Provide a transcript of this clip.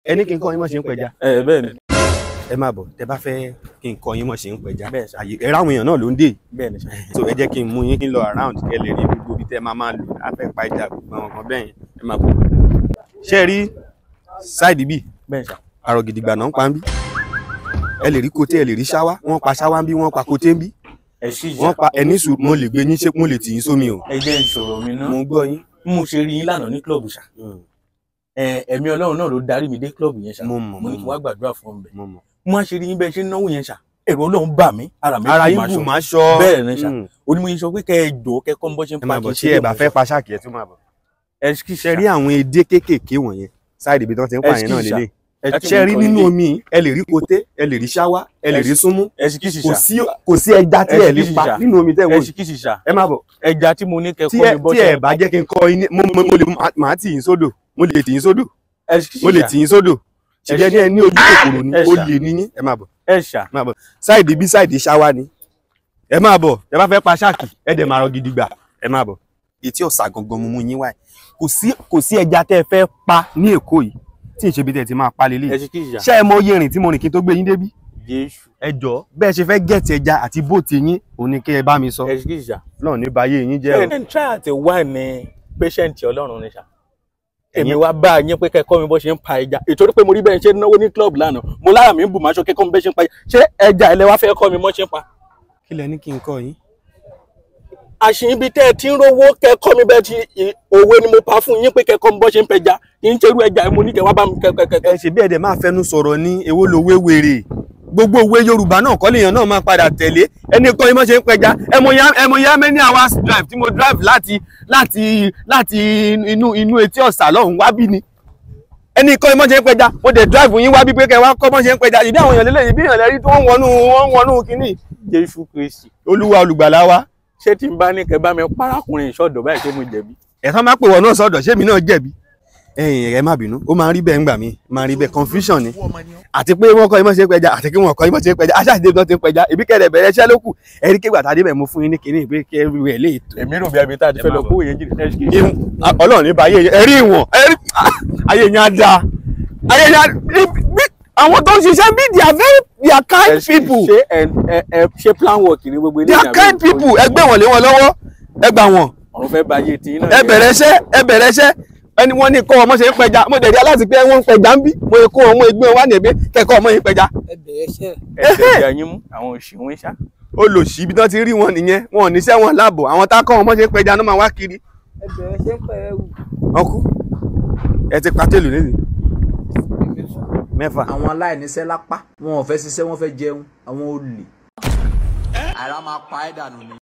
ẹni kí n kọ́ yín mọ̀ ṣe ń pẹja. bẹ́ẹ̀ ni. ẹ máa bọ̀ tẹ bá fẹ́ kí n kọ́ yín mọ̀ ṣe ń pẹja. bẹ́ẹ̀ sà. ẹ ráwọn èèyàn náà ló ń dé. bẹ́ẹ̀ ni sà. so ẹ jẹ́ kí n mú yín kí n lọ around kẹ́ lè rí gbogbo ibi tẹ́ máa lò afẹ́ pa ẹja gbogbo àwọn kan bẹ́ẹ̀ yẹn ẹ máa bọ̀. ṣé ẹ rí sáìdì bíi bẹ́ẹ̀ sà. àrò gidigba náà ń pa ń bí. ẹ lè rí koté ẹ lè rí ṣáwá wọ́n pa ṣáwá ń bí wọ́n pa koté ń bí. wọ́n pa ẹni sùn mo lè gbé yín ṣé mo lè tì yín sómi o. ẹ jẹ́ ìṣòro mi náà. mo gbọ́ yín. mo ṣe rí yín lánàá ní kílọ̀bù ṣá. ẹ̀mí Ọlọ́run náà ló darí mi dé kílọ̀bù yẹn ṣá. mo ní kí wá gbàdúrà fún mi bẹ́ẹ̀. mo á ṣe rí yín bẹ́ẹ̀ ṣe ń náwó yẹn ṣá. ẹ̀rù Ọlọ́run bà mí ara yín bù máa ṣọ́. bẹ́ẹ̀ ni ṣá. onímọ̀ yín sọ pé kẹ́ ẹ jọ kẹ́ kọ́ ń bọ́ ṣe ń pa kí n ṣe ẹ bá fẹ́ pa ṣáàkì ẹ tún máa bọ̀. ẹ ṣe rí àwọn edé kéékèèké wọ̀nyẹn sáìdì ibi tí wọ́n ti ń pa yẹn náà lélẹ̀. ṣe rí nínú omi ẹ lè rí koté ẹ lè rí ṣáwá ẹ lè rí súnmú kò sí ẹja tí ẹ lè pa nínú omi tẹ́ wọ́n ẹ má bọ̀. ẹja tí mo ní kẹ́ kọ́ mi bọ́ tí ẹ bá jẹ́ kí n kọ́ yín mo lè máa tì yín sódò mo lè tì yín sódò mo lè tì yín sódò ṣìjẹ́ ní ẹ ní ojú kòkòrò ni ó lè ní yín ẹ má bọ̀. má bọ̀ sáìdì bí sáìdì ṣáwá ni ẹ má bọ̀ ẹ bá fẹ́ pa ṣáàkì ẹ dẹ̀ máa rọ gidigba ẹ má bọ̀. etí ọ̀sà gangan mo mú yín wáyé kò sí ẹja tẹ́ ẹ fẹ́ pa ní Èkó yìí tí n ṣe bí tẹ́ ti máa pa lélẹ̀ ṣé ẹ mọ iye rìn tí mo rìn kí n tó gbé yín débí. ẹ jọ bẹ́ẹ̀ ṣe fẹ́ gẹ̀ẹ́tì ẹja àti bóòtù yín òun ni kí ẹ bá mi sọ náà ní báyé yín jẹ́ o. ẹ try àti wá ní patient Ọlọ́run ní ṣá èmi wá bá yín pé kẹ́kọ́ mi bó ṣe ń pa ẹja ìtorí pé mo rí bẹ́ẹ̀ ṣe náwó ní club lánàá mo lára mi ń bù máṣọ kẹ́kọ́ mi bẹ́ẹ̀ ṣe ń pa ṣé ẹja ilẹ̀ wá fẹ́ kọ́ mi mọ́ ṣe ń pa. kí lẹ ní kí n kọ́ yín. àṣìyìn ibi tẹ́ ẹ ti ń rówó kẹ́kọ́ mi bẹ́ẹ̀ ti òwe ni mo pa fún yín pé kẹ́kọ́ mi bó ṣe ń pẹja kì í ṣe irú ẹja mo ní kẹ́ wá bá mi kẹ́kẹ́. ẹ ṣe bí ẹ̀dẹ̀ máa fẹnu sọ̀rọ̀ ní èwo lòwe wèrè gbogbo òwe Yorùbá náà kọ́ lèèyàn náà máa padà tẹ̀lé ẹni kọ́ imọ́ ṣe ń pẹja ẹmọ ya many hours drive tí mo drive láti inú etí ọ̀sà lọ́hùn wá bí ni ẹni kọ́ imọ́ ṣe ń pẹja mo dẹ̀ drive yín wá bí pé kẹ́ wá kọ́ mọ́ ṣe ń pẹja ìdí àwọn èèyàn lélẹ́yìn bí èèyàn lẹ́rí tó wọ́n wọnú kínní. Jésù Kristi Olúwa olùgbàlà wa. ṣé tí n bá ní kẹ́ bá mi parákùnrin ìṣọ̀dọ̀ báyìí ṣé mo jẹ̀bi. ẹ̀sán máa pè wọ́n náà sọ̀dọ̀ ṣé mi náà jẹ̀bi. ẹ má bínú ó máa ń rí bẹ́ẹ̀ ńgbà mi máa ń rí bẹ́ẹ̀ confusion ni àti pé wọ́n kọ́ imọ́ ṣe pẹja àti kí wọ́n kọ́ imọ́ ṣe pẹja aṣáájú tó ti pẹja ìbí kẹ́rẹ̀ bẹ̀rẹ̀ iṣẹ́ ló kù ẹ̀rí kégbà tá a dé bẹ̀ mo fún yín ní kinní ìpè kẹ́rù ẹ̀ lè tó. èmi rò bí abiyá tá a ti fẹ́ lọ kó yẹn jìnnà. Ọlọ́run ní báyé ẹ̀rí ìwọ̀n ayé yẹn á dáa ayé yẹn á àwọn tó ń ṣiṣẹ́ bí they are kind people. ṣé plan work ni gbogbo they are kind people ẹgbẹ́ wọn lé wọn lọ́wọ́ ẹgbà wọn. ọ̀run fẹ́ báyé tí náà. ẹ bẹ̀rẹ̀ iṣẹ́ ẹni wọ́n ní kọ́ ọmọ ṣe ń pẹja mo dẹ̀ rí aláàtì pé wọ́n ń pẹja ń bí mo kó ọmọ ẹgbẹ́ wa nẹ̀bí kẹ́kọ̀ọ́ ọmọ yìí pẹja. ẹ bẹ̀rẹ̀ iṣẹ́ ẹ̀ṣẹ̀ yín mú àwọn òṣìwọ̀n ṣá. olòṣì ibi tí wọ́n ti rí wọn nìyẹn wọn ò níṣẹ́ wọn láàbọ̀ àwọn tá a kọ́ ọmọ ṣe ń pẹja náà máa wá kiri. ẹ bẹ̀rẹ̀ iṣẹ́ ń pẹ̀ ẹrù. ọkú ẹ ti pa tèlù nídìí. 6. àwọn aláìníṣẹ́ lápá wọn ò fẹ́ ṣiṣẹ́ wọn fẹ́ jẹun àwọn olè. ara máa pa ẹ́ dànù ni.